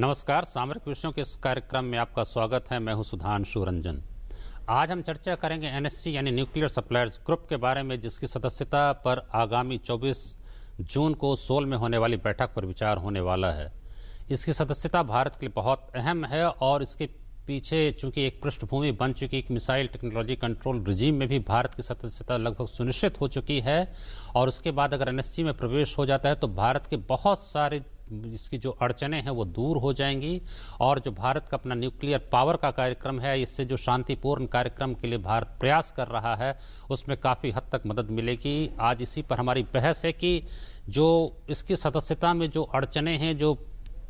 नमस्कार, सामरिक विषयों के इस कार्यक्रम में आपका स्वागत है। मैं हूं सुधांशु रंजन। आज हम चर्चा करेंगे एनएससी यानी न्यूक्लियर सप्लायर्स ग्रुप के बारे में, जिसकी सदस्यता पर आगामी 24 जून को सोल में होने वाली बैठक पर विचार होने वाला है। इसकी सदस्यता भारत के लिए बहुत अहम है और इसके पीछे चूंकि एक पृष्ठभूमि बन चुकी, एक मिसाइल टेक्नोलॉजी कंट्रोल रिजीम में भी भारत की सदस्यता लगभग सुनिश्चित हो चुकी है और उसके बाद अगर एनएससी में प्रवेश हो जाता है तो भारत के बहुत सारे इसकी जो अड़चने हैं वो दूर हो जाएंगी और जो भारत का अपना न्यूक्लियर पावर का कार्यक्रम है, इससे जो शांतिपूर्ण कार्यक्रम के लिए भारत प्रयास कर रहा है, उसमें काफ़ी हद तक मदद मिलेगी। आज इसी पर हमारी बहस है कि जो इसकी सदस्यता में जो अड़चने हैं, जो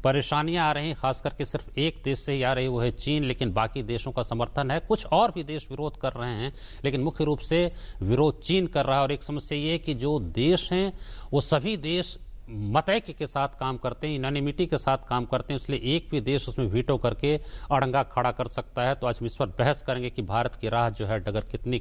परेशानियां आ रही हैं, खास करके सिर्फ एक देश से ही आ रही, वो है चीन, लेकिन बाकी देशों का समर्थन है। कुछ और भी देश विरोध कर रहे हैं, लेकिन मुख्य रूप से विरोध चीन कर रहा है। और एक समस्या ये है कि जो देश हैं वो सभी देश मतैक्य के साथ काम करते हैं, यूनानिमिटी के साथ काम करते हैं, इसलिए एक भी देश उसमें वीटो करके अड़ंगा खड़ा कर सकता है। तो आज हम इस पर बहस करेंगे कि भारत की राह जो है डगर कितनी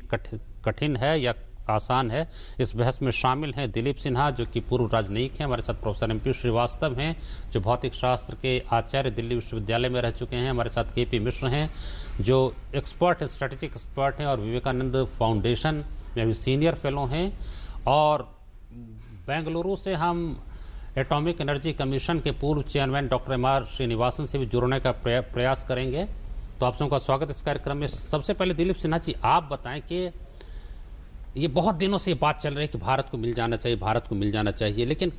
कठिन है या आसान है। इस बहस में शामिल हैं दिलीप सिन्हा, जो कि पूर्व राजनयिक हैं, हमारे साथ प्रोफेसर एमपी श्रीवास्तव हैं, जो भौतिक शास्त्र के आचार्य दिल्ली विश्वविद्यालय में रह चुके हैं, हमारे साथ केपी मिश्र हैं, जो एक्सपर्ट है, स्ट्रेटेजिक एक्सपर्ट हैं और विवेकानंद फाउंडेशन में भी सीनियर फेलो हैं, और बेंगलुरु से हम एटॉमिक एनर्जी कमीशन के पूर्व चेयरमैन डॉक्टर एम.आर. श्रीनिवासन से भी जुड़ने का प्रयास करेंगे। तो आप सबका स्वागत इस कार्यक्रम में। सबसे पहले दिलीप सिन्हा जी, आप बताएं कि ये बहुत दिनों से ये बात चल रही है कि भारत को मिल जाना चाहिए, भारत को मिल जाना चाहिए, लेकिन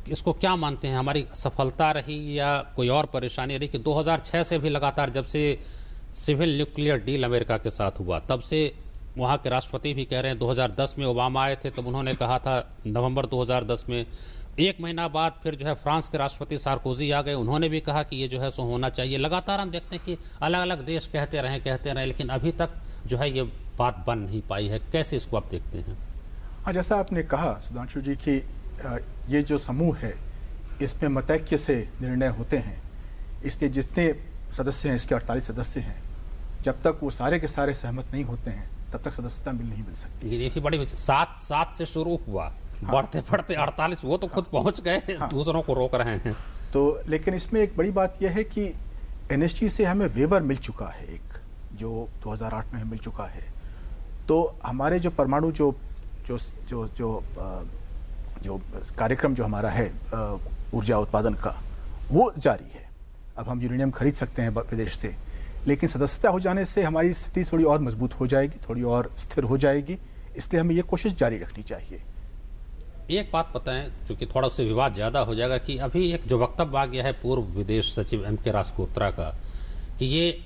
इसको क्या मानते हैं, हमारी सफलता रही या कोई और परेशानी रही कि 2006 से भी लगातार, जब से सिविल न्यूक्लियर डील अमेरिका के साथ हुआ, तब से वहाँ के राष्ट्रपति भी कह रहे हैं, 2010 में ओबामा आए थे तब उन्होंने कहा था नवंबर 2010 में, एक महीना बाद फिर जो है फ्रांस के राष्ट्रपति सार्कोजी आ गए, उन्होंने भी कहा कि ये जो है सो होना चाहिए। लगातार हम देखते हैं कि अलग अलग देश कहते रहे, लेकिन अभी तक जो है ये बात बन नहीं पाई है। कैसे इसको आप देखते हैं? हाँ, जैसा आपने कहा सुधांशु जी कि ये जो समूह है इसमें मतैक्य से निर्णय होते हैं, इसलिए जितने सदस्य हैं, इसके 48 सदस्य हैं, जब तक वो सारे के सारे सहमत नहीं होते हैं तब तक सदस्यता नहीं मिल सकती। ये भी बड़ी 7 से शुरू हुआ, हाँ। बढ़ते बढ़ते 48, वो तो खुद पहुंच गए, हाँ। दूसरों को रोक रहे हैं। तो लेकिन इसमें एक बड़ी बात यह है कि एनएसजी से हमें वेवर मिल चुका है, एक जो 2008 में मिल चुका है। तो हमारे जो परमाणु जो जो जो जो जो कार्यक्रम जो हमारा है ऊर्जा उत्पादन का, वो जारी है। अब हम यूरेनियम खरीद सकते हैं विदेश से, लेकिन सदस्यता हो जाने से हमारी स्थिति थोड़ी और मजबूत हो जाएगी, थोड़ी और स्थिर हो जाएगी, इसलिए हमें ये कोशिश जारी रखनी चाहिए। एक बात बताएं, चूंकि थोड़ा उससे विवाद ज़्यादा हो जाएगा, कि अभी एक जो वक्तव्य आ गया है पूर्व विदेश सचिव एम.के. राजकोत्रा का कि ये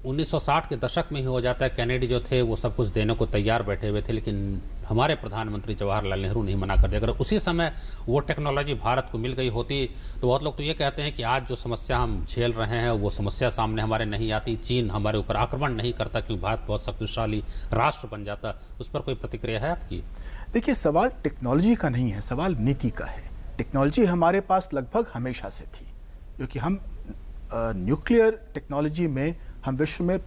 1960 के दशक में ही हो जाता है, कैनेडी जो थे वो सब कुछ देने को तैयार बैठे हुए थे, लेकिन हमारे प्रधानमंत्री जवाहरलाल नेहरू नहीं मना कर दिया। अगर उसी समय वो टेक्नोलॉजी भारत को मिल गई होती तो बहुत लोग तो ये कहते हैं कि आज जो समस्या हम झेल रहे हैं वो समस्या सामने हमारे नहीं आती, चीन हमारे ऊपर आक्रमण नहीं करता, क्योंकि भारत बहुत शक्तिशाली राष्ट्र बन जाता। उस पर कोई प्रतिक्रिया है आपकी? देखिए, सवाल टेक्नोलॉजी का नहीं है, सवाल नीति का है। टेक्नोलॉजी हमारे पास लगभग हमेशा से थी, क्योंकि हम न्यूक्लियर टेक्नोलॉजी में हम विश्व में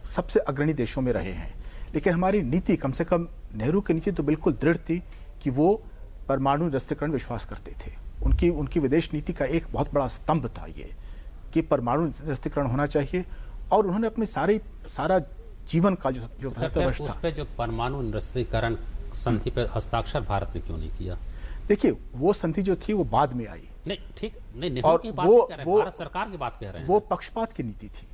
सबसे अग्रणी देशों में रहे हैं, लेकिन हमारी नीति, कम से कम नेहरू की नीति तो बिल्कुल दृढ़ थी कि वो परमाणु निरस्त्रीकरण विश्वास करते थे। उनकी विदेश नीति का एक बहुत बड़ा स्तंभ था ये कि परमाणु निरस्त्रीकरण होना चाहिए, और उन्होंने अपने सारा जीवन का जो 75 वर्ष था, उस पे जो परमाणु निरस्त्रीकरण संधि पे हस्ताक्षर भारत ने क्यों नहीं किया? देखिए, वो संधि जो थी वो बाद में आई। नहीं, ठीक नहीं, नेहरू की बात नहीं कर रहे हैं, भारत सरकार की बात कह रहे हैं। वो पक्षपात की नीति थी।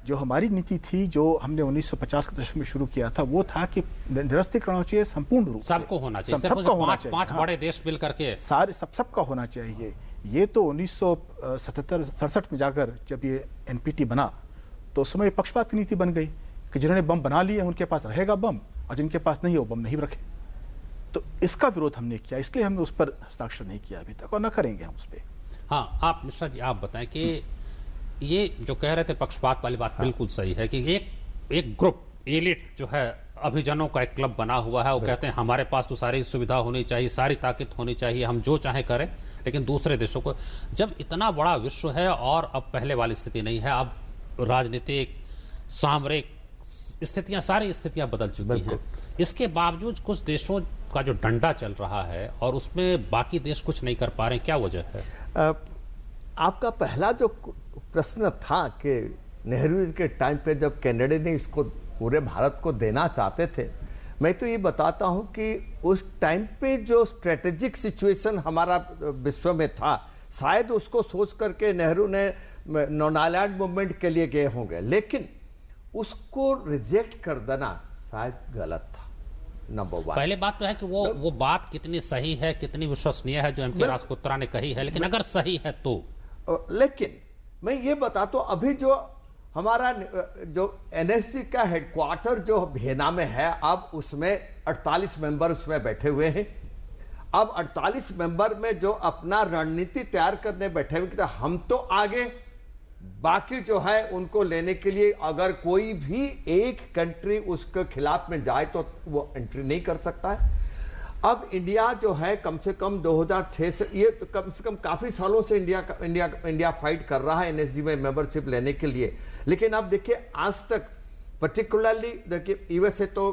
जो हमारी नीति थी, जो हमने 1950 के दशक में शुरू किया था, वो था कि निरस्त्रीकरण होना चाहिए संपूर्ण रूप से, सबको होना चाहिए, सबका होना चाहिए, पांच बड़े देश मिल करके सारे सबका होना चाहिए। ये तो 1967 में जाकर जब ये एनपीटी बना तो उस समय पक्षपात की नीति बन गई कि जिन्होंने बम बना लिए उनके पास रहेगा बम, और जिनके पास नहीं है वो बम नहीं रखे। तो इसका विरोध हमने किया, इसलिए हमने उस पर हस्ताक्षर नहीं किया अभी तक, और न करेंगे हम उस पर। हाँ, आप मिश्रा जी आप बताएं कि ये जो कह रहे थे पक्षपात वाली बात, हाँ। बिल्कुल सही है कि एक ग्रुप एलिट जो है, अभिजनों का एक क्लब बना हुआ है, वो कहते हैं हमारे पास तो सारी सुविधा होनी चाहिए, सारी ताकत होनी चाहिए, हम जो चाहे करें, लेकिन दूसरे देशों को, जब इतना बड़ा विश्व है और अब पहले वाली स्थिति नहीं है, अब राजनीतिक सामरिक स्थितियां, सारी स्थितियां बदल चुकी हैं, इसके बावजूद कुछ देशों का जो डंडा चल रहा है और उसमें बाकी देश कुछ नहीं कर पा रहे हैं, क्या वजह है? आपका पहला जो प्रश्न था कि नेहरू जी के टाइम पे जब कनाडा ने इसको पूरे भारत को देना चाहते थे, मैं तो ये बताता हूं कि उस टाइम पे जो स्ट्रेटेजिक सिचुएशन हमारा विश्व में था, शायद उसको सोच करके नेहरू ने नॉन-आइलैंड मूवमेंट के लिए गए होंगे, लेकिन उसको रिजेक्ट कर देना शायद गलत था। नंबर 1। पहले बात तो है कि वो बात कितनी सही है, कितनी विश्वसनीय है जो एम.के. राजपुत्रा ने कही है, लेकिन अगर सही है तो। लेकिन मैं ये बताता हूं, अभी जो हमारा जो एनएसजी का हेडक्वार्टर जो वियना में है, अब उसमें 48 मेंबर उसमें बैठे हुए हैं। अब 48 मेंबर में जो अपना रणनीति तैयार करने बैठे हुए, तो हम तो आगे, बाकी जो है उनको लेने के लिए अगर कोई भी एक कंट्री उसके खिलाफ में जाए तो वो एंट्री नहीं कर सकता है। अब इंडिया जो है कम से कम 2006 से, ये कम से कम काफी सालों से इंडिया फाइट कर रहा है एनएसजी में मेंबरशिप लेने के लिए। लेकिन अब देखिए, आज तक पर्टिकुलरली देखिए यूएसए तो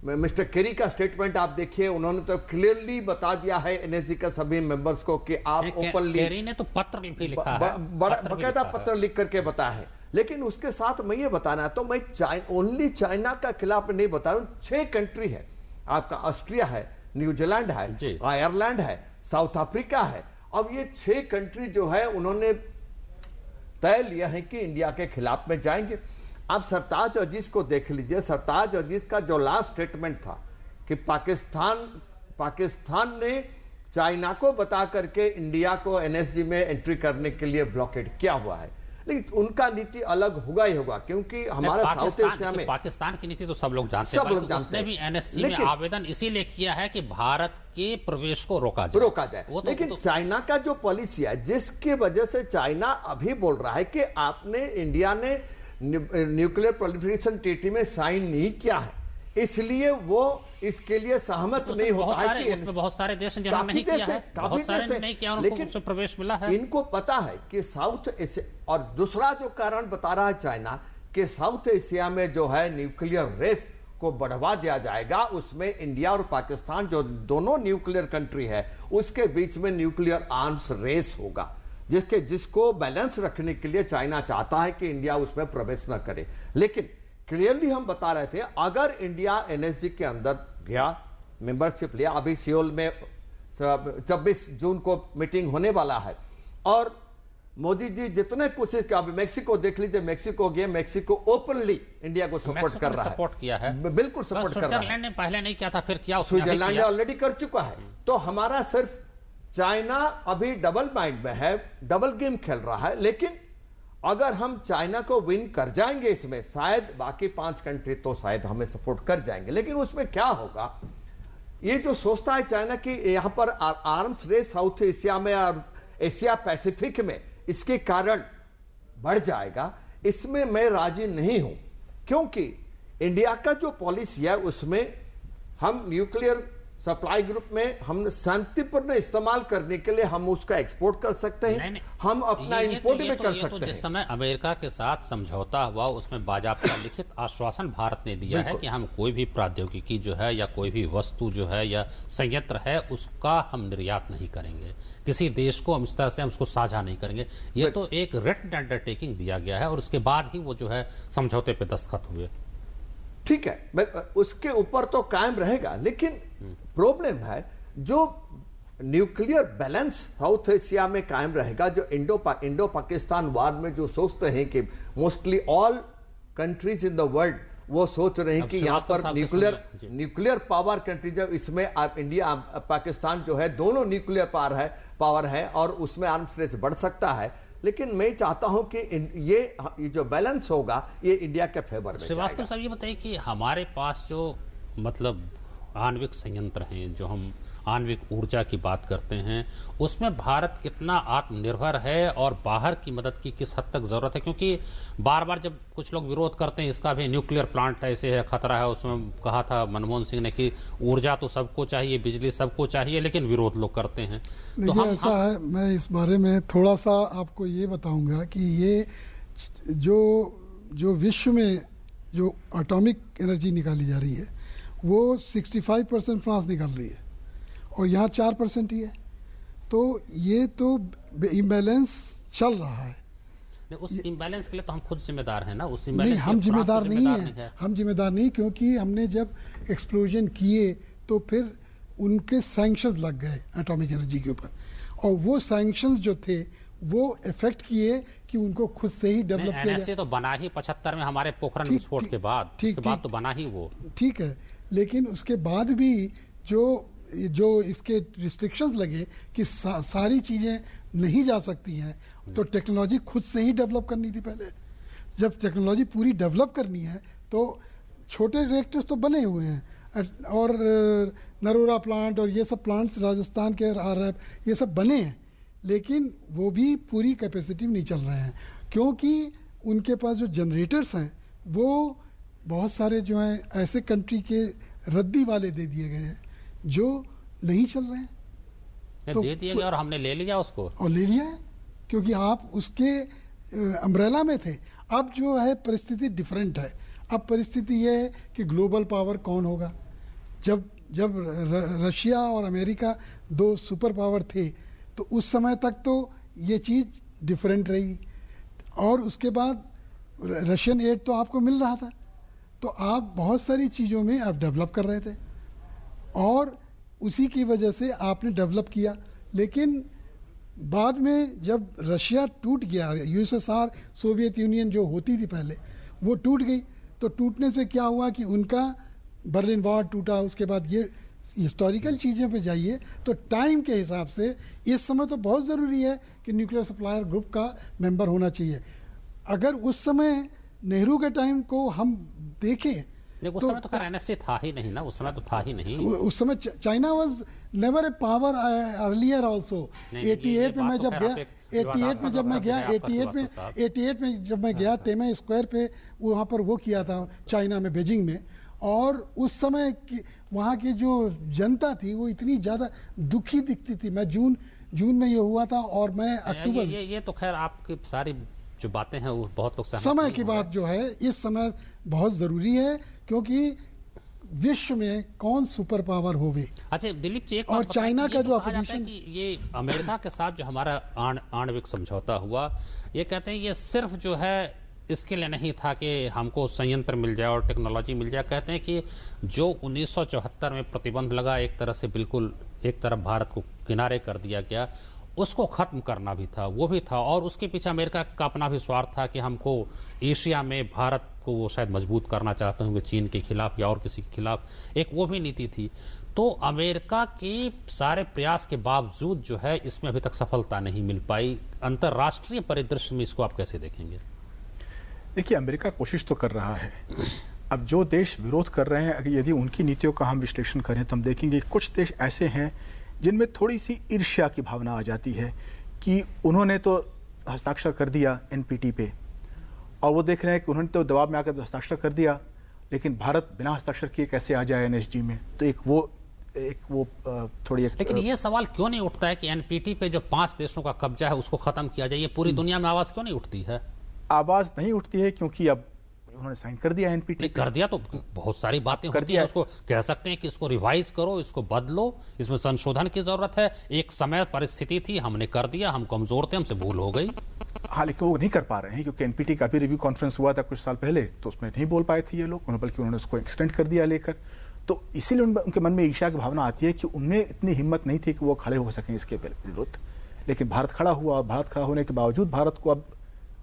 मिस्टर केरी का स्टेटमेंट आप देखिए, उन्होंने तो क्लियरली बता दिया है एनएसजी का सभी मेंबर्स को कि आप ओपनली, केरी ने तो पत्र भी लिखा है, बकायदा पत्र लिख करके बताया है। लेकिन उसके साथ मैं ये बताना, तो मैं ओनली चाइना का खिलाफ नहीं बता रहा हूं, 6 कंट्री है आपका, ऑस्ट्रिया है, न्यूजीलैंड है, आयरलैंड है, साउथ अफ्रीका है। अब ये 6 कंट्री जो है उन्होंने तय लिया है कि इंडिया के खिलाफ में जाएंगे। आप सरताज अजीज को देख लीजिए, सरताज अजीज का जो लास्ट स्टेटमेंट था कि पाकिस्तान ने चाइना को बता करके इंडिया को एनएसजी में एंट्री करने के लिए ब्लॉकेड किया हुआ है। लेकिन उनका नीति अलग होगा ही होगा, क्योंकि हमारा साउथ एशिया में पाकिस्तान की नीति तो सब लोग जानते हैं। उसने भी एनएसजी में आवेदन इसीलिए किया है कि भारत के प्रवेश को रोका जाए। लेकिन चाइना का जो पॉलिसी है, जिसकी वजह से चाइना अभी बोल रहा है कि आपने, इंडिया ने न्यूक्लियर प्रोलिफरेशन ट्रीटी में साइन नहीं किया है, इसलिए वो इसके लिए सहमत नहीं होता है कि उसमें बहुत सारे देश जिन्होंने नहीं किया है, बहुत सारे नहीं किया, उनको उसमें प्रवेश मिला है। इनको पता है कि साउथ एशिया, और दूसरा जो कारण बता रहा है चाइना कि साउथ एशिया में जो है न्यूक्लियर रेस को बढ़ावा दिया जाएगा, उसमें इंडिया और पाकिस्तान जो दोनों न्यूक्लियर कंट्री है उसके बीच में न्यूक्लियर आर्म्स रेस होगा, जिसको बैलेंस रखने के लिए चाइना चाहता है कि इंडिया उसमें प्रवेश न करे। लेकिन क्लियरली हम बता रहे थे, अगर इंडिया एनएसजी के अंदर गया, मेंबरशिप लिया, अभी सियोल में 26 जून को मीटिंग होने वाला है, और मोदी जी जितने कोशिश किया, अभी मेक्सिको देख लीजिए, मेक्सिको गए, मेक्सिको ओपनली इंडिया को सपोर्ट कर रहा है, सपोर्ट किया है, बिल्कुल सपोर्ट कर रहा है। स्विट्जरलैंड ने पहले नहीं किया था, फिर किया, स्विट्जरलैंड ने ऑलरेडी कर चुका है। तो हमारा सिर्फ चाइना अभी डबल माइंड में है, डबल गेम खेल रहा है। लेकिन अगर हम चाइना को विन कर जाएंगे इसमें, शायद बाकी 5 कंट्री तो शायद हमें सपोर्ट कर जाएंगे। लेकिन उसमें क्या होगा, ये जो सोचता है चाइना कि यहां पर आर्म्स रेस साउथ एशिया में और एशिया पैसिफिक में इसके कारण बढ़ जाएगा, इसमें मैं राजी नहीं हूं। क्योंकि इंडिया का जो पॉलिसी है उसमें हम न्यूक्लियर सप्लाई ग्रुप में हम शांतिपूर्ण इस्तेमाल करने के लिए हम उसका एक्सपोर्ट कर सकते हैं, हम अपना इंपोर्ट भी कर सकते हैं। जिस समय अमेरिका के साथ समझौता हुआ, उसमें बाकायदा लिखित आश्वासन भारत ने दिया है कि हम कोई भी प्रौद्योगिकी जो है या कोई भी वस्तु जो है या संयंत्र है उसका हम निर्यात नहीं करेंगे, किसी देश को हम इस तरह से हम उसको साझा नहीं करेंगे। ये तो एक रिटन अंडरटेकिंग दिया गया है और उसके बाद ही वो जो है समझौते पे दस्तखत हुए। ठीक है, उसके ऊपर तो कायम रहेगा। लेकिन प्रॉब्लम है जो न्यूक्लियर बैलेंस साउथ एशिया में कायम रहेगा, जो इंडो पाकिस्तान वार में जो सोचते हैं कि mostly all countries in the world वो सोच रहे हैं कि यहां पर न्यूक्लियर पावर कंट्री, जब इसमें इंडिया पाकिस्तान जो है दोनों न्यूक्लियर पावर है और उसमें आर्म्स रेस बढ़ सकता है। लेकिन मैं चाहता हूं कि ये जो बैलेंस होगा ये इंडिया के फेवर में। श्रीवास्तव साहब ये बताइए कि हमारे पास जो मतलब आणविक संयंत्र हैं, जो हम आणविक ऊर्जा की बात करते हैं, उसमें भारत कितना आत्मनिर्भर है और बाहर की मदद की किस हद तक जरूरत है? क्योंकि बार बार जब कुछ लोग विरोध करते हैं, इसका भी न्यूक्लियर प्लांट ऐसे है, खतरा है, उसमें कहा था मनमोहन सिंह ने कि ऊर्जा तो सबको चाहिए, बिजली सबको चाहिए, लेकिन विरोध लोग करते हैं। तो हम ऐसा है, मैं इस बारे में थोड़ा सा आपको ये बताऊंगा कि ये जो विश्व में जो एटॉमिक एनर्जी निकाली जा रही है वो 65% फ्रांस निकाल रही है और यहाँ 4% ही है। तो ये तो इम्बैलेंस चल रहा है। नहीं, उस इम्बैलेंस के लिए तो हम खुद जिम्मेदार हैं ना, उस नहीं, इम्बैलेंस हम के लिए फ्रांस जिम्मेदार तो नहीं जिम्मेदार हैं, हम जिम्मेदार नहीं, क्योंकि हमने जब एक्सप्लोजन किए तो फिर उनके सैंक्शंस लग गए एटॉमिक एनर्जी के ऊपर, और वो सैंक्शंस जो थे वो इफेक्ट किए कि उनको खुद से ही डेवलप किया एनएससी तो बना ही 75 में हमारे पोखरण विस्फोट के बाद, उसके बाद तो बना ही वो। ठीक है, लेकिन उसके बाद भी जो इसके रिस्ट्रिक्शंस लगे कि सारी चीज़ें नहीं जा सकती हैं, तो टेक्नोलॉजी खुद से ही डेवलप करनी थी पहले। जब टेक्नोलॉजी पूरी डेवलप करनी है तो छोटे रिएक्टर्स तो बने हुए हैं, और नरोरा प्लांट और ये सब प्लांट्स राजस्थान के RF ये सब बने हैं, लेकिन वो भी पूरी कैपेसिटी में नहीं चल रहे हैं, क्योंकि उनके पास जो जनरेटर्स हैं वो बहुत सारे जो हैं ऐसे कंट्री के रद्दी वाले दे दिए गए हैं जो नहीं चल रहे हैं। तो दे दिया गया और हमने ले लिया उसको, और ले लिया है क्योंकि आप उसके अम्ब्रेला में थे। अब जो है परिस्थिति डिफरेंट है। अब परिस्थिति ये है कि ग्लोबल पावर कौन होगा। जब रशिया और अमेरिका दो सुपर पावर थे तो उस समय तक तो ये चीज़ डिफरेंट रही, और उसके बाद रशियन एड तो आपको मिल रहा था, तो आप बहुत सारी चीज़ों में आप डेवलप कर रहे थे और उसी की वजह से आपने डेवलप किया। लेकिन बाद में जब रशिया टूट गया, USSR सोवियत यूनियन जो होती थी पहले वो टूट गई, तो टूटने से क्या हुआ कि उनका बर्लिन वॉल टूटा। उसके बाद ये हिस्टोरिकल चीज़ें पे जाइए तो टाइम के हिसाब से इस समय तो बहुत ज़रूरी है कि न्यूक्लियर सप्लायर ग्रुप का मेंबर होना चाहिए। अगर उस समय नेहरू के टाइम को हम देखें उस समय तो खैर एनएससी था ही नहीं ना, उस समय तो था ही नहीं। उस समय China was never a power earlier also. 88 में मैं जब गया, 88 में जब मैं गया, 88 में जब मैं गया तेमे स्क्वायर पे वहाँ पर वो किया था चाइना में, बीजिंग में, और उस समय वहाँ की जो जनता थी वो इतनी ज़्यादा दुखी दिखती थी। मैं जून में ये हुआ था और मैं अक्टूबर। ये तो खैर आपकी सारी जो बातें हैं वो बहुत लोग समय की बात जो है इस समय बहुत ज़रूरी है, क्योंकि विश्व में कौन सुपर पावर होवे। अच्छा दिलीप जी, एक और बात चाइना का जो अपोजिशन कि ये अमेरिका के साथ जो हमारा आणविक समझौता हुआ, ये कहते हैं ये सिर्फ जो है इसके लिए नहीं था कि हमको संयंत्र मिल जाए और टेक्नोलॉजी मिल जाए। कहते हैं कि जो 1974 में प्रतिबंध लगा, एक तरह से बिल्कुल एक तरफ भारत को किनारे कर दिया गया, उसको ख़त्म करना भी था, वो भी था। और उसके पीछे अमेरिका का अपना भी स्वार्थ था कि हमको एशिया में भारत को वो शायद मजबूत करना चाहते होंगे चीन के खिलाफ या और किसी के खिलाफ, एक वो भी नीति थी। तो अमेरिका के सारे प्रयास के बावजूद जो है इसमें अभी तक सफलता नहीं मिल पाई। अंतर्राष्ट्रीय परिदृश्य में इसको आप कैसे देखेंगे? देखिए, अमेरिका कोशिश तो कर रहा है। अब जो देश विरोध कर रहे हैं, अगर यदि उनकी नीतियों का हम विश्लेषण करें तो हम देखेंगे कुछ देश ऐसे हैं जिनमें थोड़ी सी ईर्ष्या की भावना आ जाती है कि उन्होंने तो हस्ताक्षर कर दिया NPT पे, और वो देख रहे हैं कि उन्होंने तो दबाव में आकर हस्ताक्षर कर दिया, लेकिन भारत बिना हस्ताक्षर किए कैसे आ जाए NSG में। तो एक वो थोड़ी लेकिन ये सवाल क्यों नहीं उठता है कि NPT पे जो 5 देशों का कब्जा है उसको खत्म किया जाए? ये पूरी दुनिया में आवाज क्यों नहीं उठती है? आवाज नहीं उठती है क्योंकि अब उन्होंने साइन कर दिया NPT। कर दिया तो बहुत सारी बातें होती हैं, उसको कह सकते हैं कि इसको रिवाइज करो, इसको बदलो, इसमें संशोधन की जरूरत है। एक समय परिस्थिति थी, हमने कर दिया, हम कमजोर थे, हमसे भूल हो गई। हाँ, लेकिन वो नहीं कर पा रहे हैं क्योंकि NPT का भी रिव्यू कॉन्फ्रेंस हुआ था कुछ साल पहले, तो उसमें नहीं बोल पाए थे ये लोग, बल्कि उन्होंने उसको एक्सटेंड कर दिया लेकर। तो इसीलिए उनके मन में ईर्ष्या की भावना आती है कि उनमें इतनी हिम्मत नहीं थी कि वो खड़े हो सकें इसके विरुद्ध। लेकिन भारत खड़ा हुआ, भारत खड़ा होने के बावजूद भारत को अब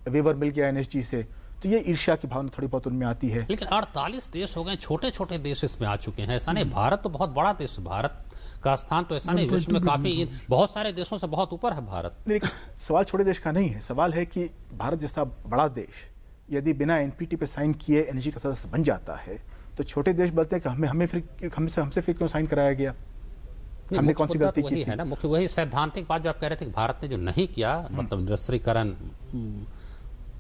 वेवर मिल गया NSG से, तो ये ईर्ष्या की भावना थोड़ी बहुत उनमें आती है। लेकिन 48 देश हो गए, छोटे छोटे देश इसमें आ चुके हैं। ऐसा नहीं, भारत तो बहुत बड़ा देश, भारत का स्थान तो ऐसा नहीं, विश्व में काफी बहुत सारे देशों से बहुत ऊपर है भारत। लेकिन सवाल छोटे देश का नहीं है, सवाल है कि भारत जैसा बड़ा देश यदि बिना NPT पे साइन किए NSG का सदस्य बन जाता है, तो छोटे देश बोलते हैं कि हमसे फिर क्यों साइन कराया गया, हमने कौन सी गलती की थी? है ना, मुख्य वही सैद्धांतिक बात जो आप कह रहे थे कि भारत ने जो नहीं किया, मतलब निरस्त्रीकरण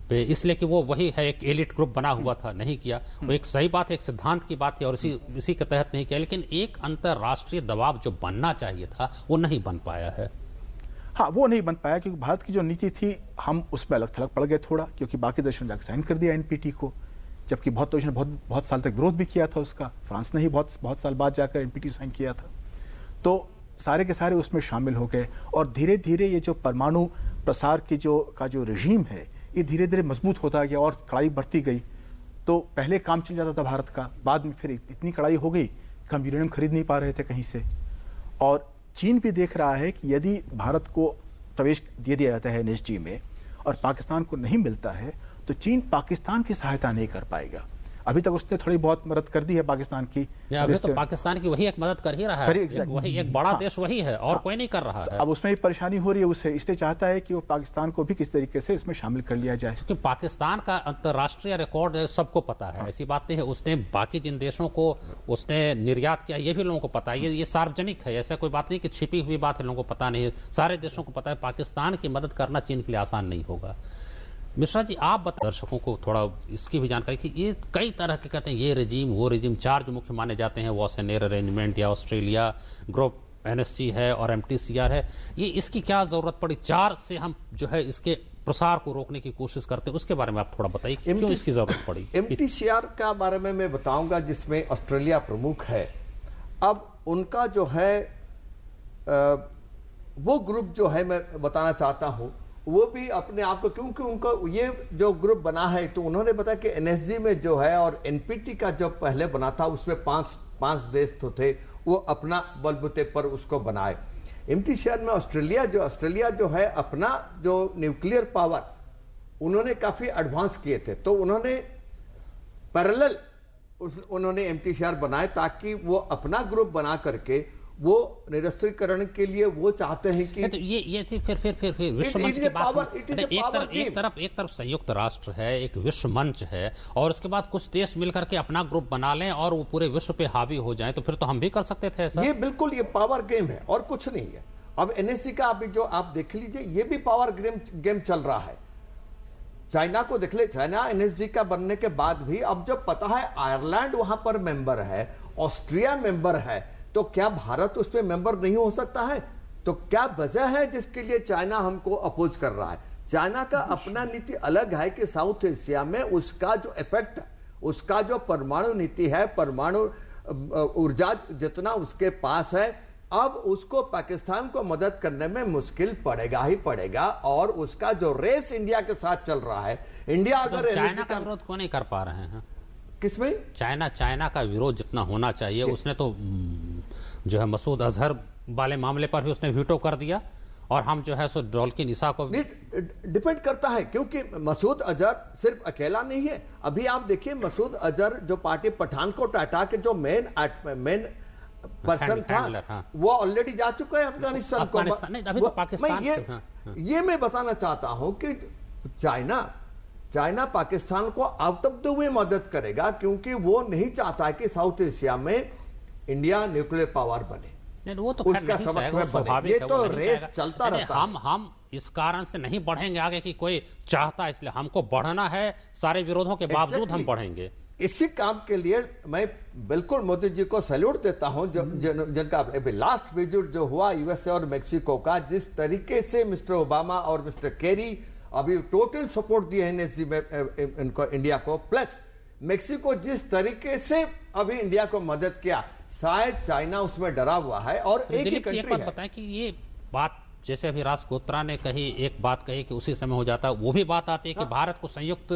पे, इसलिए कि वो वही है, एक एलिट ग्रुप बना हुआ था, नहीं किया। वो एक सही बात है, एक सिद्धांत की बात है और इसी के तहत नहीं किया। लेकिन एक अंतर्राष्ट्रीय दबाव जो बनना चाहिए था वो नहीं बन पाया है। हाँ, वो नहीं बन पाया क्योंकि भारत की जो नीति थी हम उसमें अलग थलग पड़ गए थोड़ा, क्योंकि बाकी देशों ने जाकर साइन कर दिया NPT को, जबकि बहुत देशों ने बहुत साल तक विरोध भी किया था उसका। फ्रांस ने ही बहुत साल बाद जाकर NPT साइन किया था। तो सारे के सारे उसमें शामिल हो गए और धीरे धीरे ये जो परमाणु प्रसार की जो रजीम है ये धीरे धीरे मजबूत होता गया और कड़ाई बढ़ती गई। तो पहले काम चल जाता था भारत का, बाद में फिर इतनी कड़ाई हो गई कि हम यूरेनियम खरीद नहीं पा रहे थे कहीं से। और चीन भी देख रहा है कि यदि भारत को प्रवेश दे दिया जाता है एनएसजी में और पाकिस्तान को नहीं मिलता है तो चीन पाकिस्तान की सहायता नहीं कर पाएगा। अभी तक उसने थोड़ी बहुत मदद कर दी है पाकिस्तान की। अभी तो पाकिस्तान की वही एक मदद कर ही रहा है, वही एक बड़ा देश वही है और कोई नहीं कर रहा है। अब उसमें भी परेशानी हो रही है उसे, इसलिए चाहता है कि वो पाकिस्तान को भी किस तरीके से इसमें शामिल कर लिया जाए। क्योंकि पाकिस्तान का अंतर्राष्ट्रीय रिकॉर्ड सबको पता है, ऐसी बात नहीं है। उसने बाकी जिन देशों को उसने निर्यात किया ये भी लोगों को पता है, ये सार्वजनिक है, ऐसा कोई बात नहीं कि छिपी हुई बात है, लोगों को पता नहीं है, सारे देशों को पता है। पाकिस्तान की मदद करना चीन के लिए आसान नहीं होगा। मिश्रा जी, आप बता दर्शकों को थोड़ा इसकी भी जानकारी कि ये कई तरह के कहते हैं ये रेजिम वो रेजिम, चार जो मुख्य माने जाते हैं, वॉसेनेर अरेंजमेंट या ऑस्ट्रेलिया ग्रुप, एनएसजी है और एमटीसीआर है, ये इसकी क्या जरूरत पड़ी? चार से हम जो है इसके प्रसार को रोकने की कोशिश करते हैं, उसके बारे में आप थोड़ा बताइए क्यों इसकी जरूरत पड़ी? एमटीसीआर का बारे में मैं बताऊंगा, जिसमें ऑस्ट्रेलिया प्रमुख है। अब उनका जो है वो ग्रुप जो है मैं बताना चाहता हूं, वो भी अपने आप को, क्योंकि उनको ये जो ग्रुप बना है तो उन्होंने बताया कि एनएसजी में जो है और एनपीटी का जो पहले बना था उसमें पांच देश तो थे, वो अपना बलबूते पर उसको बनाए। एमटीसीआर में ऑस्ट्रेलिया जो है अपना जो न्यूक्लियर पावर उन्होंने काफी एडवांस किए थे, तो उन्होंने पैरेलल उन्होंने एमटीसीआर बनाए ताकि वो अपना ग्रुप बना करके वो निरस्त्रीकरण के लिए वो चाहते हैं कि तो ये थी फिर विश्व मंच की बात। एक तरफ संयुक्त राष्ट्र है, एक विश्व मंच है, और उसके बाद कुछ देश मिलकर के अपना ग्रुप बना लें और वो पूरे विश्व पे हावी हो जाएं, तो फिर तो हम भी कर सकते थे ऐसा। ये बिल्कुल ये पावर गेम है और कुछ नहीं है। अब एनएससी का अभी जो आप देख लीजिए, ये भी पावर गेम चल रहा है। चाइना को देख ले, चाइना एनएसजी का बनने के बाद भी अब जब पता है आयरलैंड वहां पर मेंबर है, ऑस्ट्रिया मेंबर है, तो क्या भारत उसमें मेंबर नहीं हो सकता है? तो क्या वजह है जिसके लिए चाइना हमको अपोज कर रहा है? चाइना का अपना नीति अलग है कि साउथ एशिया में उसका जो इफेक्ट है, उसका जो परमाणु नीति है, परमाणु ऊर्जा जितना उसके पास है, अब उसको पाकिस्तान को मदद करने में मुश्किल पड़ेगा ही पड़ेगा। और उसका जो रेस इंडिया के साथ चल रहा है, इंडिया अगर चाइना का विरोध क्यों नहीं कर पा रहे हैं? किसमें? चाइना का विरोध जितना होना चाहिए, उसने तो जो है मसूद अजहर वाले मामले पर भी उसने वीटो कर दिया, और हम जो है सो डॉल्किन ईसा को डिपेंड करता है, क्योंकि मसूद अजहर सिर्फ अकेला नहीं है। अभी आप देखिए मसूद अजहर जो पार्टी पठानकोट हटा के जो मेन पर्सन था, वो ऑलरेडी जा चुका है अफगानिस्तान को। अभी तो पाकिस्तान ये मैं बताना चाहता हूं कि चाइना पाकिस्तान को आउट ऑफ द वे मदद करेगा, क्योंकि वो नहीं चाहता है कि साउथ एशिया में इंडिया न्यूक्लियर पावर बने। नहीं, वो तो उसका सबक में बने। ये तो रेस चलता रहता है। हम इस कारण से नहीं बढ़ेंगे आगे कि कोई चाहता है, इसलिए हमको बढ़ना है, सारे विरोधों के बावजूद हम बढ़ेंगे। इसी काम के लिए मैं बिल्कुल मोदी जी को सैल्यूट देता हूं, जिनका लास्ट विजिट जो हुआ यूएसए और मेक्सिको का, जिस तरीके से मिस्टर ओबामा और मिस्टर केरी अभी टोटल सपोर्ट दिए एनएसजी में इनको, इंडिया को, प्लस मेक्सिको जिस तरीके से अभी इंडिया को मदद किया, शायद चाइना उसमें डरा हुआ है। और एक ही कंट्री है। बताएं कि ये बात जैसे अभी राजकोत्रा ने कही, एक बात कही कि उसी समय हो जाता, वो भी बात आती है कि भारत को संयुक्त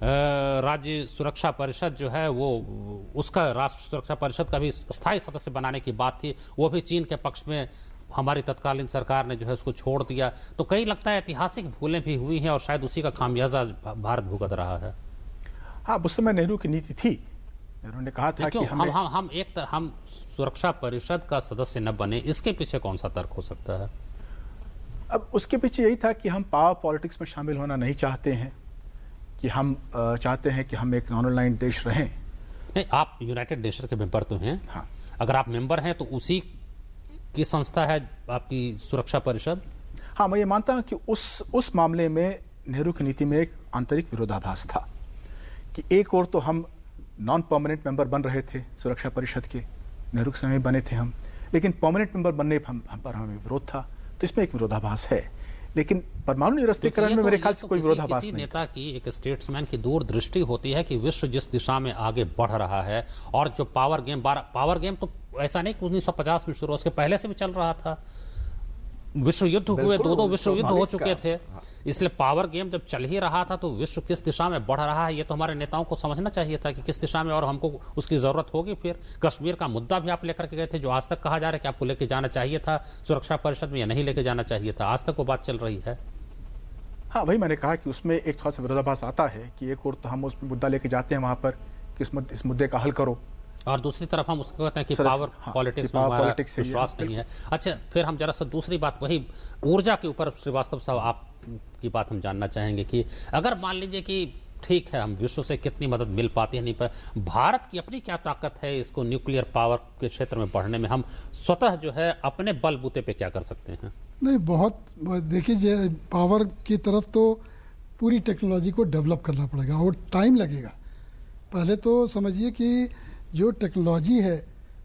राज्य सुरक्षा परिषद जो है वो उसका राष्ट्र सुरक्षा परिषद का भी स्थायी सदस्य बनाने की बात थी, वो भी चीन के पक्ष में हमारी तत्कालीन सरकार ने जो है उसको छोड़ दिया। तो कई लगता है ऐतिहासिक भूलें भी हुई हैं और शायद उसी का खामियाजा भारत भुगत रहा है। हाँ, उस समय नेहरू की नीति थी, नेहरू ने कहा था कि हम सुरक्षा परिषद का सदस्य न बने, इसके पीछे कौन सा तर्क हो सकता है? अब उसके पीछे यही था कि हम पावर पॉलिटिक्स में शामिल होना नहीं चाहते हैं, कि हम चाहते हैं कि हम एक नॉन अलाइंड देश रहें। नहीं, आप यूनाइटेड नेशन के मेंबर तो हैं। हाँ, अगर आप मेंबर हैं तो उसी की संस्था है आपकी सुरक्षा परिषद। हाँ, मैं ये मानता हूं कि उस मामले में नेहरू की नीति में एक आंतरिक विरोधाभास था कि एक और तो हम नॉन परमानेंट मेंबर बन रहे थे सुरक्षा परिषद के, नेहरू के समय बने थे हम, लेकिन परमानेंट मेंबर बनने पर हमें विरोध था। तो इसमें एक विरोधाभास है, लेकिन परमाणु निरस्त्रीकरण में मेरे ख्याल से कोई विरोधाभास नहीं। नेता की, एक स्टेट्समैन की दूरदृष्टि होती है कि विश्व जिस दिशा में आगे बढ़ रहा है, और जो पावर गेम तो ऐसा नहीं कि 1950 में शुरू, उसके पहले से भी चल रहा था। विश्व युद्ध हुए, बिल्कुल, दो विश्व युद्ध हो 1944 चुके का। थे, इसलिए पावर गेम जब चल ही रहा था तो विश्व किस दिशा में बढ़ रहा है ये तो हमारे नेताओं को समझना चाहिए था कि किस दिशा में, और हमको उसकी जरूरत होगी। फिर कश्मीर का मुद्दा भी आप लेकर के गए थे, जो आज तक कहा जा रहा है कि आपको लेके जाना चाहिए था सुरक्षा परिषद में या नहीं लेके जाना चाहिए था, आज तक वो बात चल रही है। हाँ, वही मैंने कहा कि उसमें एक थोड़ा सा विरोधाभास आता है कि एक और तो हम उस मुद्दा लेके जाते हैं वहाँ पर कि इस मुद्दे का हल करो, और दूसरी तरफ हम उसको कहते हैं कि सर, पावर हाँ, पॉलिटिक्स कि में पावर हमारा पॉलिटिक्स है ये। विश्वास नहीं है। अच्छा, फिर हम जरा सा दूसरी बात वही ऊर्जा के ऊपर श्रीवास्तव साहब आपकी बात हम जानना चाहेंगे कि अगर मान लीजिए कि ठीक है हम विश्व से कितनी मदद मिल पाती है नहीं पर भारत की अपनी क्या ताकत है इसको न्यूक्लियर पावर के क्षेत्र में बढ़ने में, हम स्वतः जो है अपने बलबूते पे क्या कर सकते हैं? नहीं, बहुत देखिए, पावर की तरफ तो पूरी टेक्नोलॉजी को डेवलप करना पड़ेगा और टाइम लगेगा। पहले तो समझिए कि जो टेक्नोलॉजी है,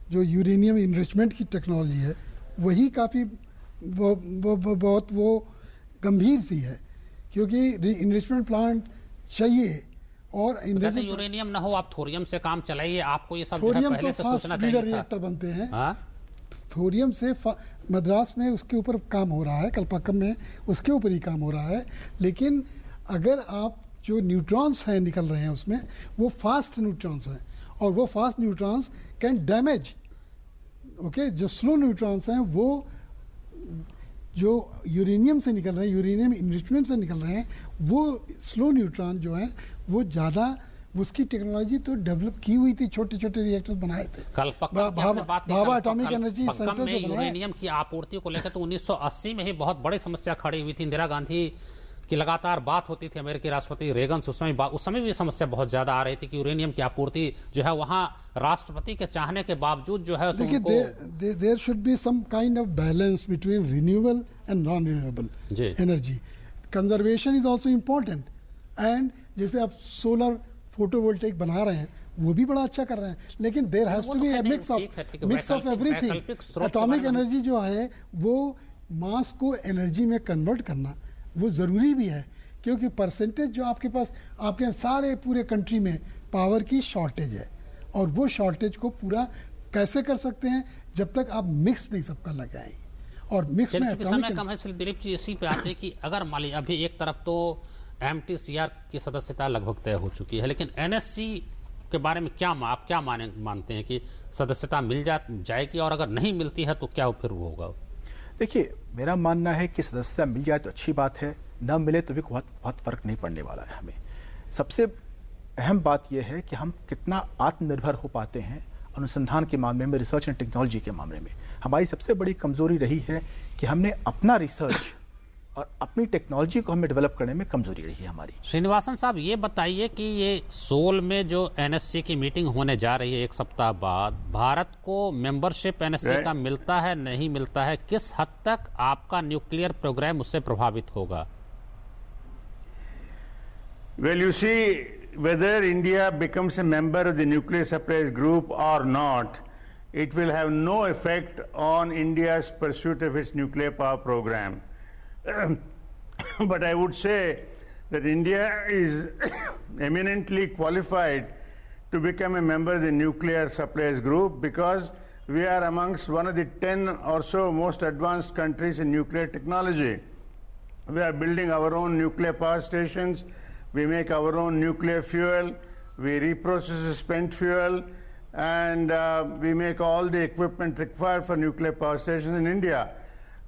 जो यूरेनियम इनरिचमेंट की टेक्नोलॉजी है, वही काफ़ी बहुत वो गंभीर सी है, क्योंकि इनरिचमेंट प्लांट चाहिए और कहते यूरेनियम ना हो आप थोरियम से काम चलाइए, आपको ये सब जो है थोरियम पहले तो से फास्ट सोचना ब्रीडर चाहिए रिएक्टर था। बनते हैं। हाँ? थोरियम से मद्रास में उसके ऊपर काम हो रहा है, कलपक्कम में उसके ऊपर ही काम हो रहा है। लेकिन अगर आप जो न्यूट्रॉन्स हैं निकल रहे हैं उसमें, वो फास्ट न्यूट्रॉन्स हैं और वो fast neutrons can damage. Okay, जो स्लो न्यूट्रॉन्स हैं वो जो यूरेनियम से निकल रहे हैं, यूरेनियम इनरिचमेंट से निकल रहे हैं, वो स्लो न्यूट्रॉन जो हैं वो ज़्यादा, उसकी टेक्नोलॉजी तो डेवलप की हुई थी, छोटे छोटे रिएक्टर्स बनाए थे। भाभा एटॉमिक एनर्जी सेंटर में यूरेनियम की आपूर्ति को लेकर तो 1980 में ही बहुत बड़ी समस्या खड़ी हुई थी। इंदिरा गांधी की लगातार बात होती थी, अमेरिकी राष्ट्रपति रेगन उस समय भी समस्या बहुत ज्यादा आ रही थी कि यूरेनियम की आपूर्ति जो है वहां राष्ट्रपति के चाहने के बावजूद जो है देखिए, there should be some kind of balance between renewable and non renewable energy. Conservation is also important. And जैसे आप सोलर फोटोवोल्टेइक बना रहे हैं, वो भी बड़ा अच्छा कर रहे हैं, लेकिन there has to be a mix of everything. Atomic energy जो है वो मास को एनर्जी में कन्वर्ट करना वो ज़रूरी भी है, क्योंकि परसेंटेज जो आपके पास, आपके सारे पूरे कंट्री में पावर की शॉर्टेज है, और वो शॉर्टेज को पूरा कैसे कर सकते हैं जब तक आप मिक्स नहीं सबका लगाएं। और मिक्स में समय कम है, इसलिए दिलीप जी इसी पे आते हैं कि अगर मान लीजिए अभी एक तरफ तो MTCR की सदस्यता लगभग तय हो चुकी है, लेकिन NSC के बारे में आप क्या मानते हैं कि सदस्यता मिल जाएगी, और अगर नहीं मिलती है तो क्या फिर होगा? देखिए, मेरा मानना है कि सदस्यता मिल जाए तो अच्छी बात है, न मिले तो भी बहुत फर्क नहीं पड़ने वाला है। हमें सबसे अहम बात यह है कि हम कितना आत्मनिर्भर हो पाते हैं अनुसंधान के मामले में, रिसर्च एंड टेक्नोलॉजी के मामले में। हमारी सबसे बड़ी कमजोरी रही है कि हमने अपना रिसर्च और अपनी टेक्नोलॉजी को हमें डेवलप करने में कमजोरी रही है हमारी। श्रीनिवासन साहब, ये बताइए कि ये सोल में जो NSC की मीटिंग होने जा रही है एक सप्ताह बाद, भारत को मेंबरशिप NSC का मिलता है नहीं मिलता है, किस हद तक आपका न्यूक्लियर प्रोग्राम उससे प्रभावित होगा? Well, you see, whether India becomes a member of the nuclear suppliers group or not, it will have no effect on India's pursuit of its nuclear power program. But I would say that India is eminently qualified to become a member of the nuclear suppliers group, because we are amongst one of the 10 or so most advanced countries in nuclear technology. We are building our own nuclear power stations, we make our own nuclear fuel, we reprocess spent fuel, and we make all the equipment required for nuclear power stations in India.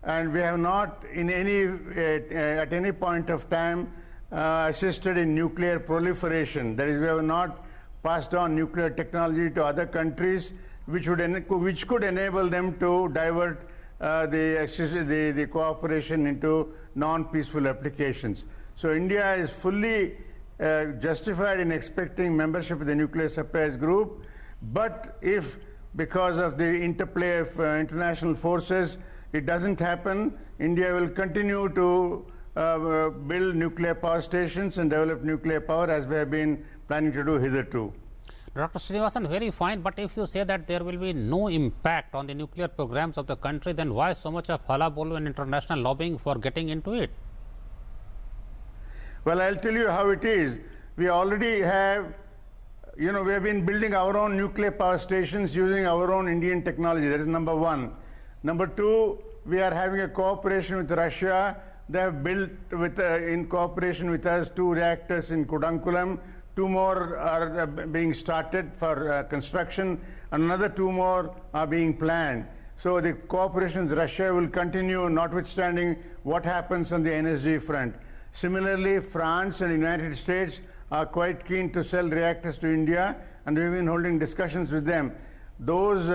And we have not at any point of time assisted in nuclear proliferation. That is, we have not passed on nuclear technology to other countries, which could enable them to divert the cooperation into non-peaceful applications. So India is fully justified in expecting membership of the nuclear suppliers group, but if because of the interplay of international forces it doesn't happen, India will continue to build nuclear power stations and develop nuclear power as we have been planning to do hitherto. Dr. Srinivasan, very fine, but if you say that there will be no impact on the nuclear programs of the country, then why so much of hullabaloo and international lobbying for getting into it? Well, I'll tell you how it is. We already have, we have been building our own nuclear power stations using our own Indian technology. That is number one. Number two, we are having a cooperation with Russia. They have built in cooperation with us 2 reactors in Kudankulam. 2 more are being started for construction, and another 2 more are being planned. So the cooperation with Russia will continue, notwithstanding what happens on the NSG front. Similarly, France and the United States are quite keen to sell reactors to India, and we've been holding discussions with them. Those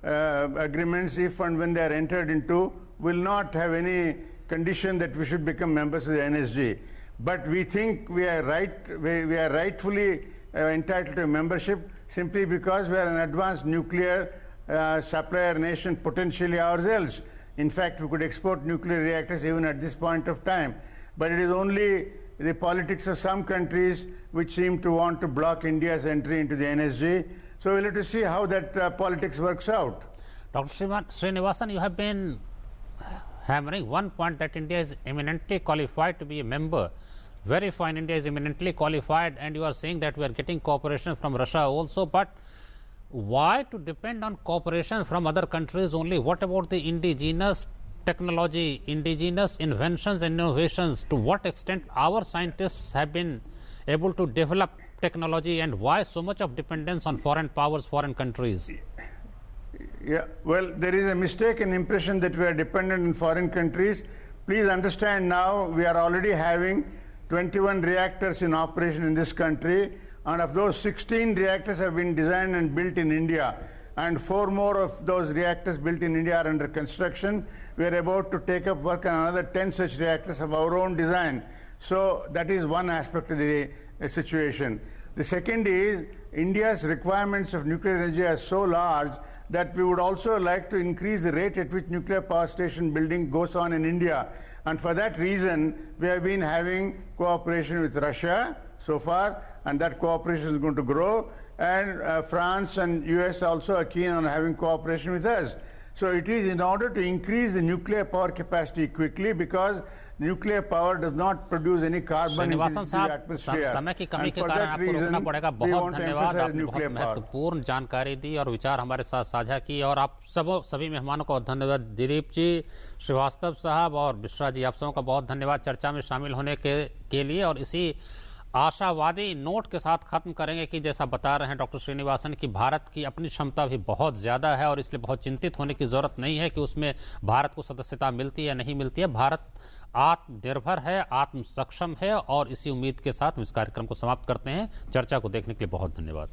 agreements, if and when they are entered into, will not have any condition that we should become members of the NSG. But we think we are rightfully entitled to membership simply because we are an advanced nuclear supplier nation potentially ourselves. In fact, we could export nuclear reactors even at this point of time. But it is only the politics of some countries which seem to want to block India's entry into the NSG. So we'll have to see how that politics works out. Dr. Srinivasan, you have been hammering one point that India is eminently qualified to be a member. Very fine, India is eminently qualified, and you are saying that we are getting cooperation from Russia also, but why to depend on cooperation from other countries only? What about the indigenous technology, indigenous inventions and innovations? To what extent our scientists have been able to develop technology, and why so much of dependence on foreign powers, foreign countries? Yeah, well, there is a mistaken impression that we are dependent on foreign countries. Please understand, now we are already having 21 reactors in operation in this country, and of those 16 reactors have been designed and built in India, and 4 more of those reactors built in India are under construction. We are about to take up work on another 10 such reactors of our own design. So that is one aspect of the situation. The second is India's requirements of nuclear energy are so large that we would also like to increase the rate at which nuclear power station building goes on in India. And for that reason, we have been having cooperation with Russia so far, and that cooperation is going to grow. And France and US also are keen on having cooperation with us. So it is in order to increase the nuclear power capacity quickly, because nuclear power does not produce any carbon into the atmosphere. समय की कमी के कारण आपको रुकना पड़ेगा। बहुत धन्यवाद, आपने बहुत महत्वपूर्ण जानकारी दी और विचार हमारे साथ साझा की, और आप सभी मेहमानों को धन्यवाद। दिलीप जी, श्रीवास्तव साहब और मिश्रा जी, आप सबों का बहुत धन्यवाद चर्चा में शामिल होने के लिए। और इसी आशावादी नोट के साथ खत्म करेंगे कि जैसा बता रहे हैं डॉक्टर श्रीनिवासन कि भारत की अपनी क्षमता भी बहुत ज़्यादा है, और इसलिए बहुत चिंतित होने की ज़रूरत नहीं है कि उसमें भारत को सदस्यता मिलती है या नहीं मिलती है। भारत आत्मनिर्भर है, आत्म सक्षम है, और इसी उम्मीद के साथ हम इस कार्यक्रम को समाप्त करते हैं। चर्चा को देखने के लिए बहुत धन्यवाद।